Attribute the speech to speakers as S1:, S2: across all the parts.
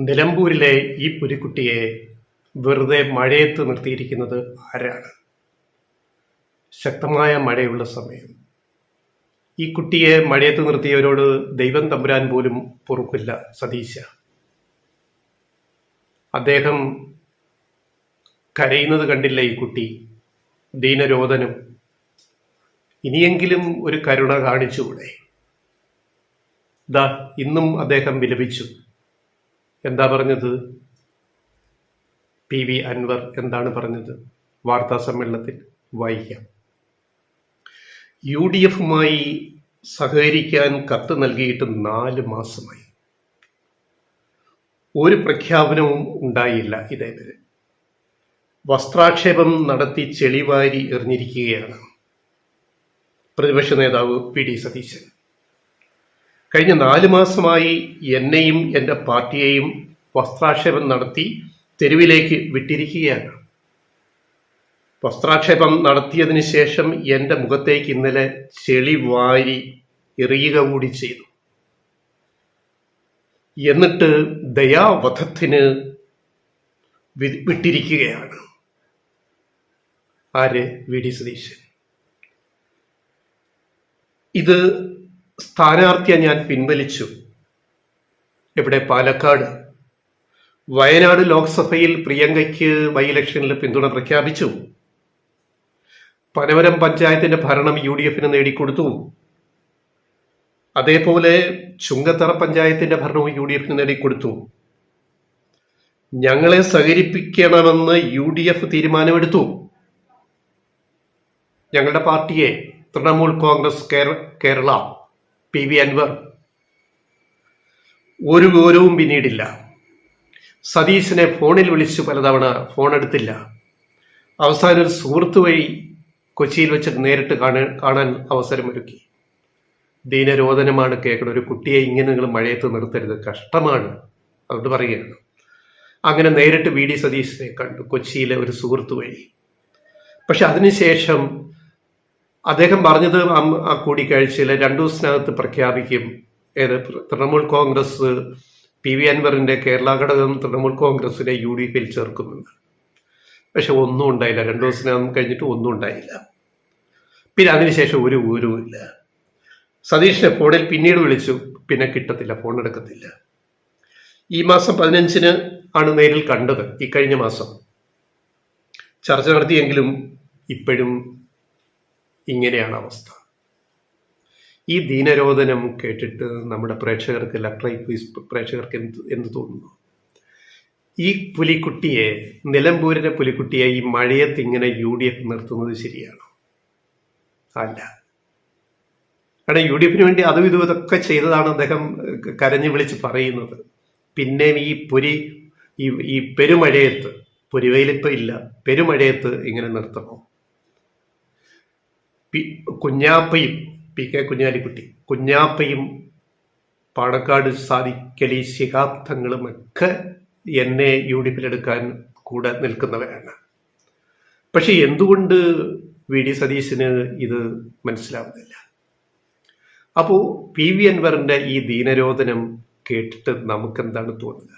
S1: നിലമ്പൂരിലെ ഈ പുലിക്കുട്ടിയെ വെറുതെ മഴയത്ത് നിർത്തിയിരിക്കുന്നത് ആരാണ്? ശക്തമായ മഴയുള്ള സമയം ഈ കുട്ടിയെ മഴയത്ത് നിർത്തിയവരോട് ദൈവം തമ്പുരാൻ പോലും പൊറുക്കില്ല. സതീശ അദ്ദേഹം കരയുന്നത് കണ്ടില്ല. ഈ കുട്ടി ദീനരോധനം. ഇനിയെങ്കിലും ഒരു കരുണ കാണിച്ചുകൂടെ? ദാ ഇന്നും അദ്ദേഹം വിലപിച്ചു. എന്താ പറഞ്ഞത്? PV അൻവർ എന്താണ് പറഞ്ഞത്? വാർത്താ സമ്മേളനത്തിൽ വായിക്കാം. UDFുമായി സഹകരിക്കാൻ കത്ത് നൽകിയിട്ട് 4 മാസമായി. ഒരു പ്രഖ്യാപനവും ഉണ്ടായില്ല. ഇതേവരെ വസ്ത്രാക്ഷേപം നടത്തി ചെളിവാരി എറിഞ്ഞിരിക്കുകയാണ് പ്രതിപക്ഷ നേതാവ് PD സതീശൻ. കഴിഞ്ഞ 4 മാസമായി എന്നെയും എൻ്റെ പാർട്ടിയെയും വസ്ത്രാക്ഷേപം നടത്തി തെരുവിലേക്ക് വിട്ടിരിക്കുകയാണ്. വസ്ത്രാക്ഷേപം നടത്തിയതിന് ശേഷം എൻ്റെ മുഖത്തേക്ക് ഇന്നലെ ചെളി വാരി എറിയുക കൂടി ചെയ്തു. എന്നിട്ട് ദയാവധത്തിന് വിട്ടിരിക്കുകയാണ്. ആര്? VD സതീശൻ. ഇത് സ്ഥാനാർത്ഥിയെ ഞാൻ പിൻവലിച്ചു. ഇവിടെ? പാലക്കാട്. വയനാട് ലോക്സഭയിൽ പ്രിയങ്കയ്ക്ക് ബൈ ഇലക്ഷനിൽ പിന്തുണ പ്രഖ്യാപിച്ചു. പനമരം പഞ്ചായത്തിന്റെ ഭരണം UDFന് നേടിക്കൊടുത്തു. അതേപോലെ ചുങ്കത്തറ പഞ്ചായത്തിന്റെ ഭരണവും UDFന് നേടിക്കൊടുത്തു. ഞങ്ങളെ സഹകരിപ്പിക്കണമെന്ന് UDF തീരുമാനമെടുത്തു. ഞങ്ങളുടെ പാർട്ടിയെ തൃണമൂൽ കോൺഗ്രസ് കേരള PV അൻവർ ഒരു ഗൗരവവും പിന്നീടില്ല. സതീശനെ ഫോണിൽ വിളിച്ചു പലതവണ, ഫോൺ എടുത്തില്ല. അവസാനം ഒരു സുഹൃത്ത് വഴി കൊച്ചിയിൽ വെച്ചിട്ട് നേരിട്ട് കാണാൻ അവസരമൊരുക്കി. ദീനരോധനമാണ് കേൾക്കണം. ഒരു കുട്ടിയെ ഇങ്ങനെ നിങ്ങൾ മഴയത്ത് നിർത്തരുത്, കഷ്ടമാണ്. അതുകൊണ്ട് പറയുകയാണ്. അങ്ങനെ നേരിട്ട് VD സതീശനെ കണ്ടു കൊച്ചിയിലെ ഒരു സുഹൃത്ത് വഴി. പക്ഷെ അതിനുശേഷം അദ്ദേഹം പറഞ്ഞത് ആ കൂടിക്കാഴ്ചയിൽ 2 ദിവസത്തിനകത്ത് പ്രഖ്യാപിക്കും. തൃണമൂൽ കോൺഗ്രസ് PV അൻവറിന്റെ കേരള ഘടകം തൃണമൂൽ കോൺഗ്രസിനെ UDFിൽ ചേർക്കുന്നുണ്ട്. പക്ഷെ ഒന്നും ഉണ്ടായില്ല. 2 ദിവസം കഴിഞ്ഞിട്ട് ഒന്നും ഉണ്ടായില്ല. പിന്നെ അതിനുശേഷം ഒരു വിവരവുമില്ല. സതീഷിനെ ഫോണിൽ പിന്നീട് വിളിച്ചു, പിന്നെ കിട്ടത്തില്ല, ഫോൺ എടുക്കത്തില്ല. ഈ മാസം 15-ന് ആണ് നേരിൽ കണ്ടത്. ഈ കഴിഞ്ഞ മാസം ചർച്ച നടത്തിയെങ്കിലും ഇപ്പോഴും ഇങ്ങനെയാണ് അവസ്ഥ. ഈ ദീനരോധനം കേട്ടിട്ട് നമ്മുടെ പ്രേക്ഷകർക്ക്, പ്രേക്ഷകർക്ക് എന്ത് തോന്നുന്നു? ഈ പുലിക്കുട്ടിയെ, നിലമ്പൂരിലെ പുലിക്കുട്ടിയെ ഈ മഴയത്ത് ഇങ്ങനെ UDF നിർത്തുന്നത് ശരിയാണോ? അല്ല. കാരണം UDFന് വേണ്ടി അതും ഇതും ഇതൊക്കെ ചെയ്തതാണ് അദ്ദേഹം കരഞ്ഞു വിളിച്ച് പറയുന്നത്. പിന്നെ ഈ പെരുമഴയത്ത്, പൊരിവെയിലിപ്പം ഇല്ല, പെരുമഴയത്ത് ഇങ്ങനെ നിർത്തണോ? കുഞ്ഞാപ്പയും PK കുഞ്ഞാലിക്കുട്ടി, കുഞ്ഞാപ്പയും പാണക്കാട് സാദിഖലി ശിഹാബ് തങ്ങളും ഒക്കെ എന്നെ UDFിലെടുക്കാൻ കൂടെ നിൽക്കുന്നവരാണ്. പക്ഷെ എന്തുകൊണ്ട് VD സതീശന് ഇത് മനസ്സിലാവുന്നില്ല? അപ്പോൾ PV അൻവറിന്റെ ഈ ദീനരോധനം കേട്ടിട്ട് നമുക്കെന്താണ് തോന്നുക?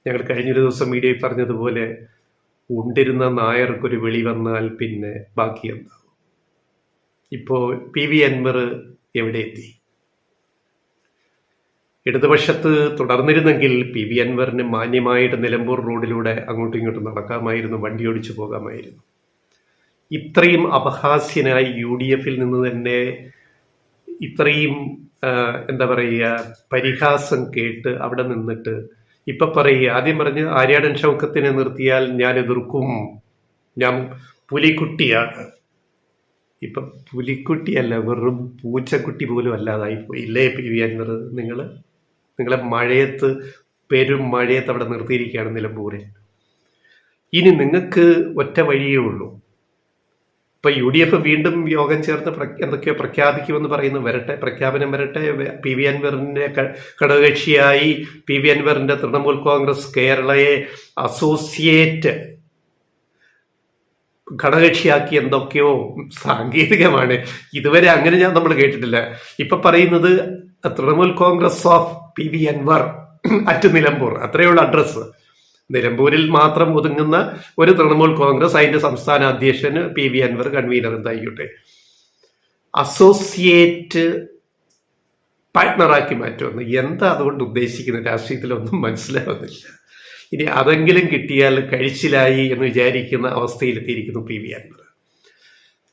S1: ഞങ്ങൾ കഴിഞ്ഞൊരു ദിവസം വീഡിയോയിൽ പറഞ്ഞതുപോലെ, ഉണ്ടിരുന്ന നായർക്കൊരു വിളി വന്നാൽ പിന്നെ ബാക്കി എന്താവും? ഇപ്പോൾ PV അൻവർ എവിടെ എത്തി? ഇടതുപക്ഷത്ത് തുടർന്നിരുന്നെങ്കിൽ PV അൻവറിന് മാന്യമായിട്ട് നിലമ്പൂർ റോഡിലൂടെ അങ്ങോട്ടും ഇങ്ങോട്ടും നടക്കാമായിരുന്നു, വണ്ടി ഓടിച്ചു പോകാമായിരുന്നു. ഇത്രയും അപഹാസ്യനായി UDFിൽ നിന്ന് തന്നെ ഇത്രയും എന്താ പറയുക, പരിഹാസം കേട്ട് അവിടെ നിന്നിട്ട് ഇപ്പൊ പറയുക, ആദ്യം പറഞ്ഞ് ആര്യാടൻ ഷൗക്കത്തിനെ നിർത്തിയാൽ ഞാൻ എതിർക്കും, ഞാൻ പുലിക്കുട്ടിയാണ്. ഇപ്പം പുലിക്കുട്ടിയല്ല, വെറും പൂച്ചക്കുട്ടി പോലും അല്ലാതായിപ്പോയി ഇല്ലേ PV അൻവർ? നിങ്ങളെ മഴയത്ത്, പെരും മഴയത്ത് അവിടെ നിർത്തിയിരിക്കുകയാണ് നിലമ്പൂരിൽ. ഇനി നിങ്ങൾക്ക് ഒറ്റ വഴിയേ ഉള്ളൂ. ഇപ്പൊ UDF വീണ്ടും യോഗം ചേർത്ത് എന്തൊക്കെയോ പ്രഖ്യാപിക്കുമെന്ന് പറയുന്നു. വരട്ടെ, പ്രഖ്യാപനം വരട്ടെ. PV അൻവറിന്റെ ഘടകകക്ഷിയായി PV അൻവറിന്റെ തൃണമൂൽ കോൺഗ്രസ് കേരളയെ അസോസിയേറ്റ് ഘടകകക്ഷിയാക്കി എന്തൊക്കെയോ സാങ്കേതികമാണ്. ഇതുവരെ അങ്ങനെ നമ്മൾ കേട്ടിട്ടില്ല. ഇപ്പൊ പറയുന്നത് Trinamool Congress of PV Anvar at Nilambur, അത്രയുള്ള അഡ്രസ്സ്. നിലമ്പൂരിൽ മാത്രം ഒതുങ്ങുന്ന ഒരു തൃണമൂൽ കോൺഗ്രസ്, അതിന്റെ സംസ്ഥാന അധ്യക്ഷന് PV അൻവർ, കൺവീനർ എന്തായിക്കോട്ടെ, അസോസിയേറ്റ് പാർട്ട്ണറാക്കി മാറ്റുമെന്ന്. എന്താ അതുകൊണ്ട് ഉദ്ദേശിക്കുന്നത് രാഷ്ട്രീയത്തിലൊന്നും മനസ്സിലാവുന്നില്ല. ഇനി അതെങ്കിലും കിട്ടിയാൽ കഴിച്ചിലായി എന്ന് വിചാരിക്കുന്ന അവസ്ഥയിലെത്തിയിരിക്കുന്നു PV അൻവർ.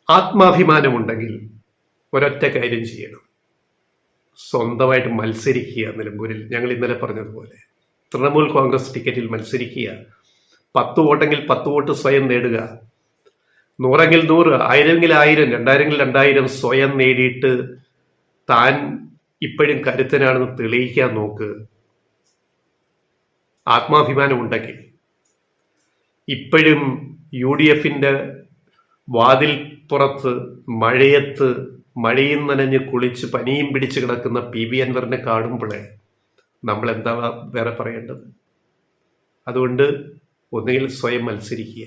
S1: ആത്മാഭിമാനമുണ്ടെങ്കിൽ ഒരൊറ്റ കാര്യം ചെയ്യണം, സ്വന്തമായിട്ട് മത്സരിക്കുക. നിലമ്പൂരിൽ ഞങ്ങൾ ഇന്നലെ പറഞ്ഞതുപോലെ തൃണമൂൽ കോൺഗ്രസ് ടിക്കറ്റിൽ മത്സരിക്കുക. 10 വോട്ടെങ്കിൽ 10 വോട്ട് സ്വയം നേടുക. 100എങ്കിൽ 100, 1000എങ്കിൽ 1000, 2000എങ്കിൽ 2000 സ്വയം നേടിയിട്ട് താൻ ഇപ്പോഴും കരുത്തനാണെന്ന് തെളിയിക്കാൻ നോക്ക്. ആത്മാഭിമാനമുണ്ടെങ്കിൽ ഇപ്പോഴും UDFന്റെ വാതിൽ പുറത്ത് മഴയും നനഞ്ഞ് കുളിച്ച് പനിയും പിടിച്ച് കിടക്കുന്ന PV അൻവറിനെ കാണുമ്പോഴേ നമ്മൾ എന്താ വേറെ പറയേണ്ടത്? അതുകൊണ്ട് ഒന്നുകിൽ സ്വയം മത്സരിക്കുക,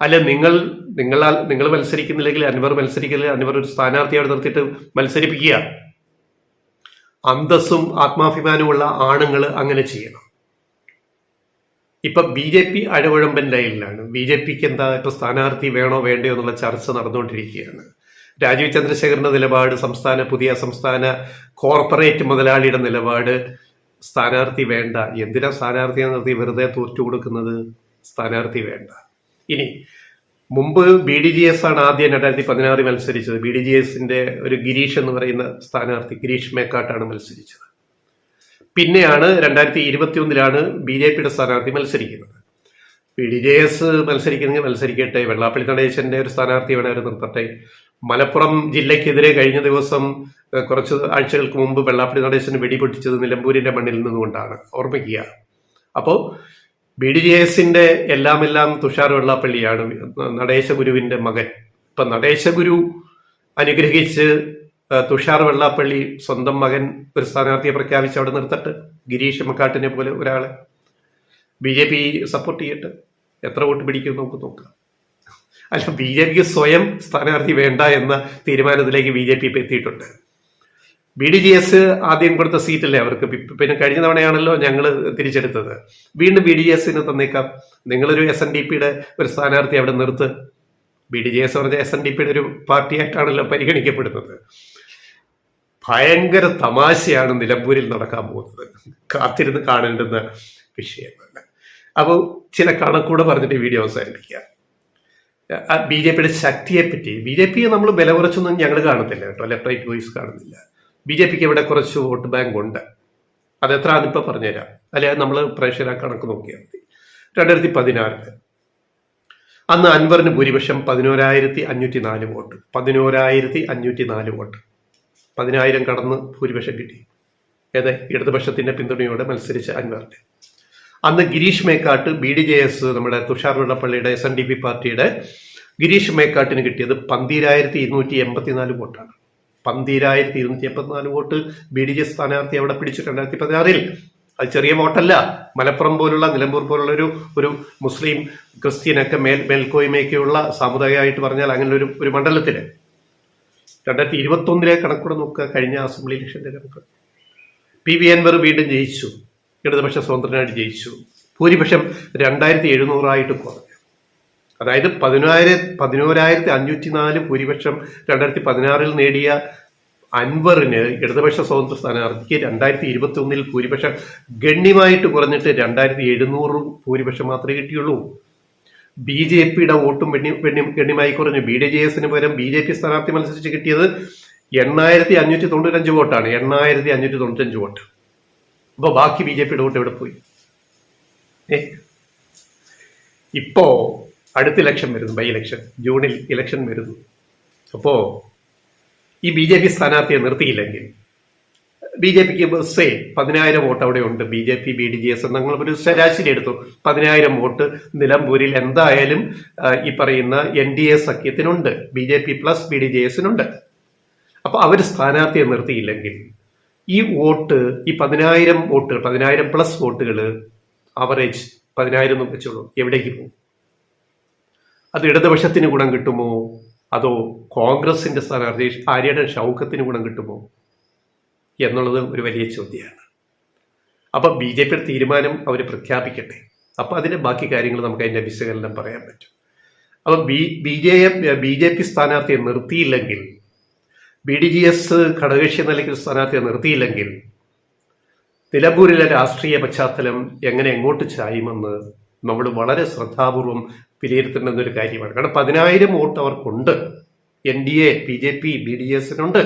S1: അല്ല നിങ്ങൾ മത്സരിക്കുന്നില്ലെങ്കിൽ അൻവർ മത്സരിക്കുന്നില്ലെങ്കിൽ അൻവർ ഒരു സ്ഥാനാർത്ഥിയോട് നിർത്തിയിട്ട് മത്സരിപ്പിക്കുക. അന്തസ്സും ആത്മാഭിമാനമുള്ള ആണുങ്ങൾ അങ്ങനെ ചെയ്യണം. ഇപ്പൊ BJP അഴകുഴമ്പൻ ലൈനിലാണ്. BJPക്ക് എന്താ ഇപ്പൊ സ്ഥാനാർത്ഥി വേണോ വേണ്ടയോ എന്നുള്ള ചർച്ച നടന്നുകൊണ്ടിരിക്കുകയാണ്. രാജീവ് ചന്ദ്രശേഖരന്റെ നിലപാട്, പുതിയ സംസ്ഥാന കോർപ്പറേറ്റ് മുതലാളിയുടെ നിലപാട്, സ്ഥാനാർത്ഥി വേണ്ട. എന്തിനാ സ്ഥാനാർത്ഥിയെ നിർത്തി വെറുതെ തോറ്റു കൊടുക്കുന്നത്? സ്ഥാനാർത്ഥി വേണ്ട. ഇനി മുമ്പ് BDJS ആണ് ആദ്യം 2016 മത്സരിച്ചത്. BDJSന്റെ ഒരു ഗിരീഷ് എന്ന് പറയുന്ന സ്ഥാനാർത്ഥി, ഗിരീഷ് മേക്കാട്ടാണ് മത്സരിച്ചത്. പിന്നെയാണ് 2021 BJPയുടെ സ്ഥാനാർത്ഥി മത്സരിക്കുന്നത്. BDJS മത്സരിക്കുന്നെങ്കിൽ മത്സരിക്കട്ടെ, വെള്ളാപ്പള്ളി നടേശന്റെ ഒരു സ്ഥാനാർത്ഥി വേണേ നിർത്തട്ടെ. മലപ്പുറം ജില്ലയ്ക്കെതിരെ കഴിഞ്ഞ ദിവസം കുറച്ച് ആഴ്ചകൾക്ക് മുമ്പ് വെള്ളാപ്പള്ളി നടേശന് വെടിപൊട്ടിച്ചത് നിലമ്പൂരിന്റെ മണ്ണിൽ നിന്നുകൊണ്ടാണ്, ഓർമ്മിക്കുക. അപ്പോൾ BDJSന്റെ എല്ലാം തുഷാർ വെള്ളാപ്പള്ളിയാണ്, നടേശഗുരുവിന്റെ മകൻ. ഇപ്പൊ നടേശഗുരു അനുഗ്രഹിച്ച് തുഷാർ വെള്ളാപ്പള്ളി സ്വന്തം മകൻ ഒരു സ്ഥാനാർത്ഥിയെ പ്രഖ്യാപിച്ച് അവിടെ നിർത്തട്ടെ. ഗിരീഷ് മക്കാട്ടിനെ പോലെ ഒരാളെ BJP സപ്പോർട്ട് ചെയ്യട്ടെ. എത്ര വോട്ട് പിടിക്കും നമുക്ക് നോക്കാം. അല്ല, BJPക്ക് സ്വയം സ്ഥാനാർത്ഥി വേണ്ട എന്ന തീരുമാനത്തിലേക്ക് BJP ഇപ്പം എത്തിയിട്ടുണ്ട്. BDJS ആദ്യം കൊടുത്ത സീറ്റല്ലേ അവർക്ക്, പിന്നെ കഴിഞ്ഞ തവണയാണല്ലോ ഞങ്ങൾ തിരിച്ചെടുത്തത്. വീണ്ടും BDJSന് തന്നേക്കാം. നിങ്ങളൊരു SNDPയുടെ ഒരു സ്ഥാനാർത്ഥി അവിടെ നിർത്ത്. BDJS പറഞ്ഞ SNDPയുടെ ഒരു പാർട്ടിയായിട്ടാണല്ലോ പരിഗണിക്കപ്പെടുന്നത്. ഭയങ്കര തമാശയാണ് നിലമ്പൂരിൽ നടക്കാൻ പോകുന്നത്. കാത്തിരുന്ന് കാണേണ്ടുന്ന വിഷയമാണ്. അപ്പോൾ ചില കണക്കൂടെ പറഞ്ഞിട്ട് വീഡിയോ അവസാനിപ്പിക്കുക. BJPയുടെ ശക്തിയെപ്പറ്റി, BJPയെ നമ്മൾ വില കുറച്ചൊന്നും ഞങ്ങൾ കാണത്തില്ല കേട്ടോ, ലെഫ്റ്റ് റൈറ്റ് വോയിസ് കാണുന്നില്ല. BJPക്ക് ഇവിടെ കുറച്ച് വോട്ട് ബാങ്ക് ഉണ്ട്. അതെത്രയാണെന്ന് ഇപ്പം പറഞ്ഞുതരാം. അല്ലെങ്കിൽ നമ്മൾ പ്രേക്ഷകരെ കണക്ക് നോക്കിയാൽ മതി. 2016 അന്ന് അൻവറിന് ഭൂരിപക്ഷം 11,504 വോട്ട്. 11,504 വോട്ട്, 10,000 കടന്ന് ഭൂരിപക്ഷം കിട്ടി. ഇടതുപക്ഷത്തിന്റെ പിന്തുണയോടെ മത്സരിച്ച അൻവറിന്. അന്ന് ഗിരീഷ് മേക്കാട്ട്, BDJS നമ്മുടെ തുഷാർ വെള്ളപ്പള്ളിയുടെ SNDP പാർട്ടിയുടെ ഗിരീഷ് മേക്കാട്ടിന് കിട്ടിയത് 12,284 വോട്ടാണ്. 12,284 വോട്ട് BDJS സ്ഥാനാർത്ഥി അവിടെ പിടിച്ചു 2016. അത് ചെറിയ വോട്ടല്ല. മലപ്പുറം പോലുള്ള, നിലമ്പൂർ പോലുള്ള ഒരു മുസ്ലിം ക്രിസ്ത്യനൊക്കെ മേൽക്കോയ്മയൊക്കെയുള്ള സാമുദായികമായിട്ട് പറഞ്ഞാൽ അങ്ങനെ ഒരു മണ്ഡലത്തിൽ 2021 കണക്കൂടെ നോക്കുക, കഴിഞ്ഞ അസംബ്ലി ഇലക്ഷന്റെ കണക്ക്. PV അൻവർ വീണ്ടും ജയിച്ചു, ഇടതുപക്ഷ സ്വതന്ത്രനായിട്ട് ജയിച്ചു. ഭൂരിപക്ഷം 2,700 കുറഞ്ഞു. അതായത് 11,504 ഭൂരിപക്ഷം 2016 നേടിയ അൻവറിന്, ഇടതുപക്ഷ സ്വതന്ത്ര സ്ഥാനാർത്ഥിക്ക് 2021 ഭൂരിപക്ഷം ഗണ്യമായിട്ട് കുറഞ്ഞിട്ട് 2,700 ഭൂരിപക്ഷം മാത്രമേ കിട്ടിയുള്ളൂ. BJPയുടെ വോട്ടും ഗണ്യമായി കുറഞ്ഞു. BDJSന് പകരം BJP സ്ഥാനാർത്ഥി മത്സരിച്ച് കിട്ടിയത് 8,595 വോട്ടാണ്. 8,595 വോട്ട്. അപ്പൊ ബാക്കി BJPയുടെ വോട്ട് എവിടെ പോയി? ഇപ്പോ അടുത്ത ഇലക്ഷൻ വരുന്നു, ബൈ ഇലക്ഷൻ, ജൂണിൽ ഇലക്ഷൻ വരുന്നു. അപ്പോ ഈ BJP സ്ഥാനാർത്ഥിയെ നിർത്തിയില്ലെങ്കിൽ BJPക്ക് 10,000 വോട്ട് അവിടെ ഉണ്ട്. BJP BDJS ഒരു ശരാശരി എടുത്തു, 10,000 വോട്ട് നിലമ്പൂരിൽ എന്തായാലും ഈ പറയുന്ന NDA സഖ്യത്തിനുണ്ട്, BJP പ്ലസ് BDJSനുണ്ട്. അപ്പൊ അവർ സ്ഥാനാർത്ഥിയെ നിർത്തിയില്ലെങ്കിൽ ഈ വോട്ട്, ഈ 10,000 വോട്ട്, 10,000 പ്ലസ് വോട്ടുകൾ അവറേജ് 10,000 വെച്ചോളൂ, എവിടേക്ക് പോകും? അത് ഇടതുപക്ഷത്തിന് ഗുണം കിട്ടുമോ, അതോ കോൺഗ്രസിന്റെ സ്ഥാനാർത്ഥി ആര്യയുടെ ഷൗക്കത്തിന് ഗുണം കിട്ടുമോ എന്നുള്ളത് ഒരു വലിയ ചോദ്യമാണ്. അപ്പം BJP തീരുമാനം അവർ പ്രഖ്യാപിക്കട്ടെ. അപ്പം അതിൻ്റെ ബാക്കി കാര്യങ്ങൾ നമുക്ക് അതിൻ്റെ വിശകലനം പറയാൻ പറ്റും. അപ്പം BJP സ്ഥാനാർത്ഥിയെ നിർത്തിയില്ലെങ്കിൽ, BDGS ഘടകകക്ഷി നിലയ്ക്ക് സ്ഥാനാർത്ഥിയെ നിർത്തിയില്ലെങ്കിൽ നിലമ്പൂരിലെ രാഷ്ട്രീയ പശ്ചാത്തലം എങ്ങോട്ട് ചായുമെന്ന് നമ്മൾ വളരെ ശ്രദ്ധാപൂർവം വിലയിരുത്തേണ്ടുന്ന ഒരു കാര്യമാണ്. കാരണം 10,000 വോട്ട് അവർക്കുണ്ട്. NDA, BJP, BDS-നുണ്ട്,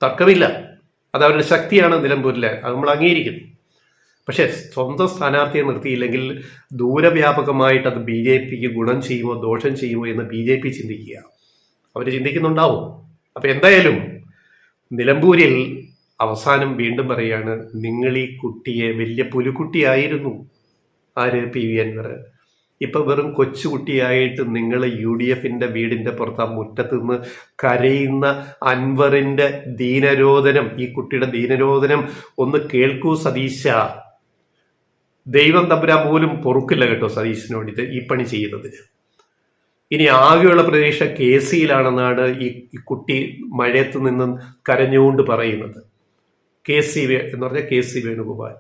S1: തർക്കമില്ല. അത് അവരുടെ ശക്തിയാണ് നിലമ്പൂരിലെ, അത് നമ്മൾ അംഗീകരിക്കുന്നു. പക്ഷേ സ്വന്തം സ്ഥാനാർത്ഥിയെ നിർത്തിയില്ലെങ്കിൽ ദൂരവ്യാപകമായിട്ട് അത് BJPക്ക് ഗുണം ചെയ്യുമോ ദോഷം ചെയ്യുമോ എന്ന് BJP ചിന്തിക്കുക, അവർ ചിന്തിക്കുന്നുണ്ടാവും. അപ്പം എന്തായാലും നിലമ്പൂരിൽ അവസാനം വീണ്ടും പറയുകയാണ്, നിങ്ങൾ ഈ കുട്ടിയെ, വലിയ പുലിക്കുട്ടിയായിരുന്നു ആര്, PV അൻവർ, ഇപ്പം വെറും കൊച്ചുകുട്ടിയായിട്ട് നിങ്ങൾ UDFന്റെ വീടിൻ്റെ പുറത്ത് ആ മുറ്റത്ത് നിന്ന് കരയുന്ന അൻവറിൻ്റെ ദീനരോധനം, ഈ കുട്ടിയുടെ ദീനരോധനം ഒന്ന് കേൾക്കൂ സതീശ. ദൈവം തമ്പുരാൻ പോലും പൊറുക്കില്ല കേട്ടോ സതീശനോട് ഈ പണി ചെയ്യുന്നതിന്. ഇനി ആകെയുള്ള പ്രതീക്ഷ KCയിലാണെന്നാണ് ഈ കുട്ടി മഴയത്ത് നിന്ന് കരഞ്ഞുകൊണ്ട് പറയുന്നത്. KC എന്ന് പറഞ്ഞാൽ KC വേണുഗോപാൽ.